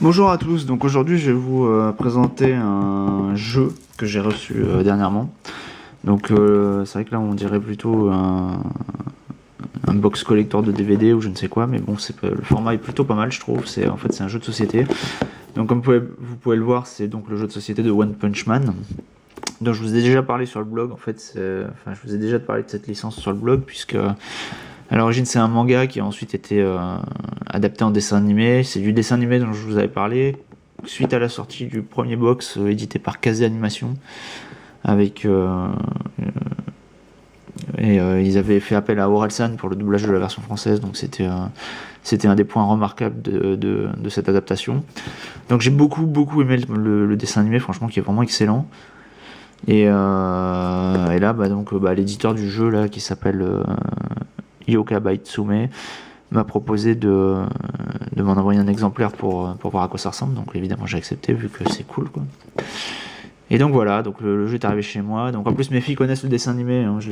Bonjour à tous, donc aujourd'hui je vais vous présenter un jeu que j'ai reçu dernièrement. Donc c'est vrai que là on dirait plutôt un box collector de DVD ou je ne sais quoi, mais bon le format est plutôt pas mal je trouve, en fait c'est un jeu de société. Donc comme vous pouvez le voir, c'est donc le jeu de société de One Punch Man. Donc je vous ai déjà parlé sur le blog, en fait, je vous ai déjà parlé de cette licence sur le blog, puisque à l'origine c'est un manga qui a ensuite été adapté en dessin animé. C'est du dessin animé dont je vous avais parlé, suite à la sortie du premier box édité par Kazé Animation, avec ils avaient fait appel à Orelsan pour le doublage de la version française, donc c'était un des points remarquables de cette adaptation. Donc j'ai beaucoup aimé le dessin animé, franchement, qui est vraiment excellent. Et là, l'éditeur du jeu là, qui s'appelle Yoka Baitsume, m'a proposé de m'en envoyer un exemplaire pour voir à quoi ça ressemble. Donc évidemment j'ai accepté vu que c'est cool quoi. Et donc voilà, donc le jeu est arrivé chez moi. Donc en plus mes filles connaissent le dessin animé, hein, je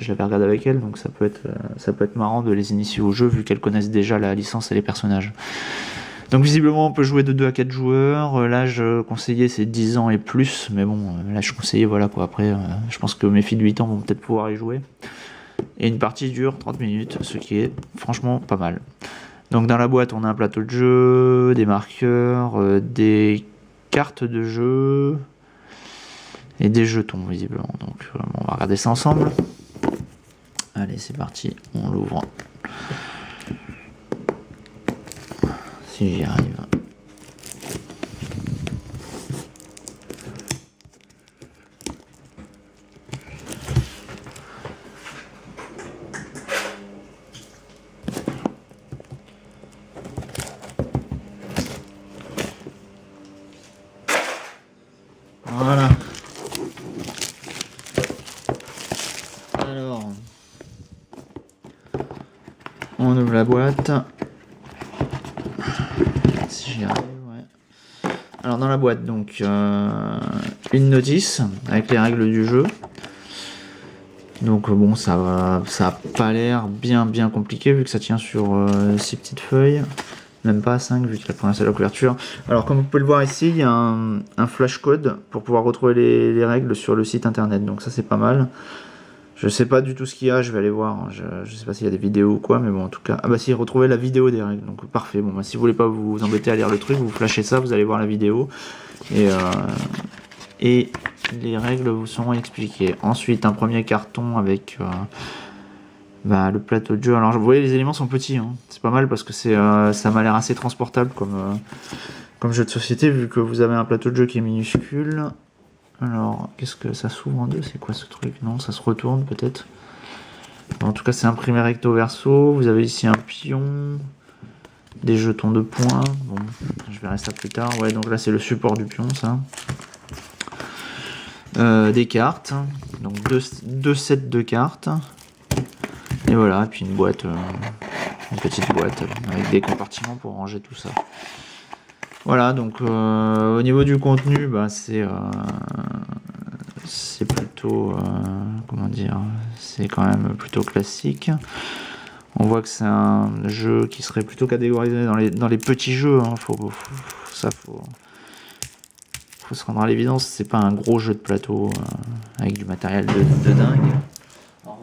l'avais regardé avec elles, donc ça peut être marrant de les initier au jeu vu qu'elles connaissent déjà la licence et les personnages. Donc visiblement on peut jouer de 2 à 4 joueurs, l'âge conseillé c'est 10 ans et plus, mais bon, l'âge conseillé voilà quoi, après je pense que mes filles de 8 ans vont peut-être pouvoir y jouer. Et une partie dure 30 minutes, ce qui est franchement pas mal. Donc dans la boîte on a un plateau de jeu, des marqueurs, des cartes de jeu et des jetons visiblement. Donc on va regarder ça ensemble. Allez c'est parti, on l'ouvre. Si j'y arrive. Voilà. Alors, on ouvre la boîte. Si j'y arrive, ouais. Alors dans la boîte, donc une notice avec les règles du jeu. Donc bon, ça a pas l'air bien compliqué vu que ça tient sur 6 petites feuilles. Même pas 5 vu qu'il a pris la couverture. Alors comme vous pouvez le voir ici, il y a un flash code pour pouvoir retrouver les règles sur le site internet. Donc ça c'est pas mal. Je sais pas du tout ce qu'il y a, je vais aller voir. Je sais pas s'il y a des vidéos ou quoi, mais bon en tout cas. Ah bah si, retrouvez la vidéo des règles. Donc parfait. Bon bah si vous voulez pas vous embêter à lire le truc, vous flashez ça, vous allez voir la vidéo. Et les règles vous seront expliquées. Ensuite un premier carton avec le plateau de jeu. Alors vous voyez les éléments sont petits, hein. C'est pas mal parce que ça m'a l'air assez transportable comme jeu de société vu que vous avez un plateau de jeu qui est minuscule. Alors qu'est-ce que ça s'ouvre en deux, c'est quoi ce truc? Non, ça se retourne peut-être. En tout cas c'est imprimé recto verso. Vous avez ici un pion, des jetons de points. Bon, je verrai ça plus tard. Ouais, donc là c'est le support du pion, ça. Des cartes, donc deux sets de cartes. Et voilà, et puis une boîte, une petite boîte avec des compartiments pour ranger tout ça. Voilà, donc au niveau du contenu, c'est plutôt, comment dire, c'est quand même plutôt classique. On voit que c'est un jeu qui serait plutôt catégorisé dans les petits jeux, hein. Faut se rendre à l'évidence, c'est pas un gros jeu de plateau avec du matériel de dingue. En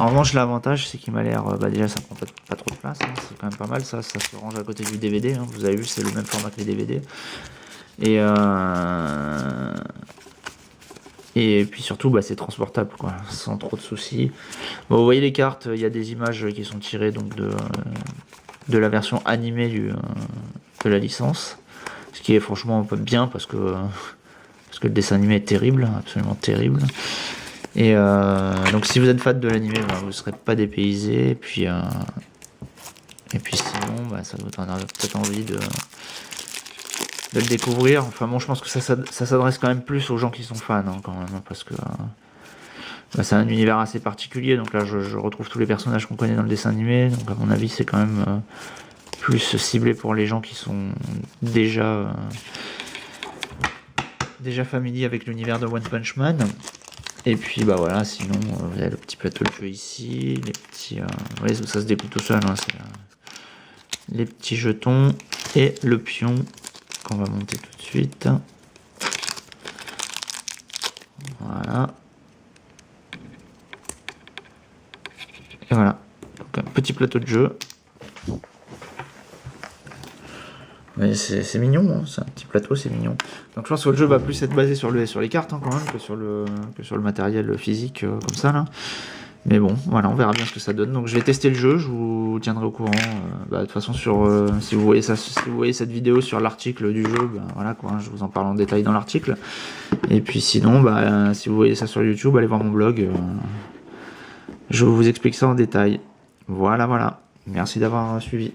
revanche, l'avantage, c'est qu'il m'a l'air... déjà, ça prend pas trop de place, hein, c'est quand même pas mal, ça se range à côté du DVD, hein, vous avez vu, c'est le même format que les DVD. Et puis surtout, c'est transportable, quoi, sans trop de soucis. Bon, vous voyez les cartes, il y a des images qui sont tirées donc, de la version animée de la licence, ce qui est franchement bien, parce que le dessin animé est terrible, absolument terrible. Et donc si vous êtes fan de l'animé, vous ne serez pas dépaysé. Et puis sinon, ça vous donnera peut-être envie de le découvrir. Enfin bon, je pense que ça s'adresse quand même plus aux gens qui sont fans, hein, quand même, hein, parce que c'est un univers assez particulier. Donc là, je retrouve tous les personnages qu'on connaît dans le dessin animé. Donc à mon avis, c'est quand même plus ciblé pour les gens qui sont déjà familiers avec l'univers de One Punch Man. Et puis voilà, sinon vous avez le petit plateau de jeu ici, les petits... vous voyez, ça se découpe tout seul, hein, les petits jetons et le pion qu'on va monter tout de suite. Voilà. Et voilà. Donc un petit plateau de jeu. Mais c'est mignon, hein. C'est un petit plateau, c'est mignon. Donc je pense que le jeu va plus être basé sur les cartes hein, quand même que sur le matériel physique comme ça là. Mais bon, voilà, on verra bien ce que ça donne. Donc je vais tester le jeu, je vous tiendrai au courant. De toute façon, si vous voyez cette vidéo sur l'article du jeu, voilà quoi, hein, je vous en parle en détail dans l'article. Et puis sinon, si vous voyez ça sur YouTube, allez voir mon blog. Je vous explique ça en détail. Voilà. Merci d'avoir suivi.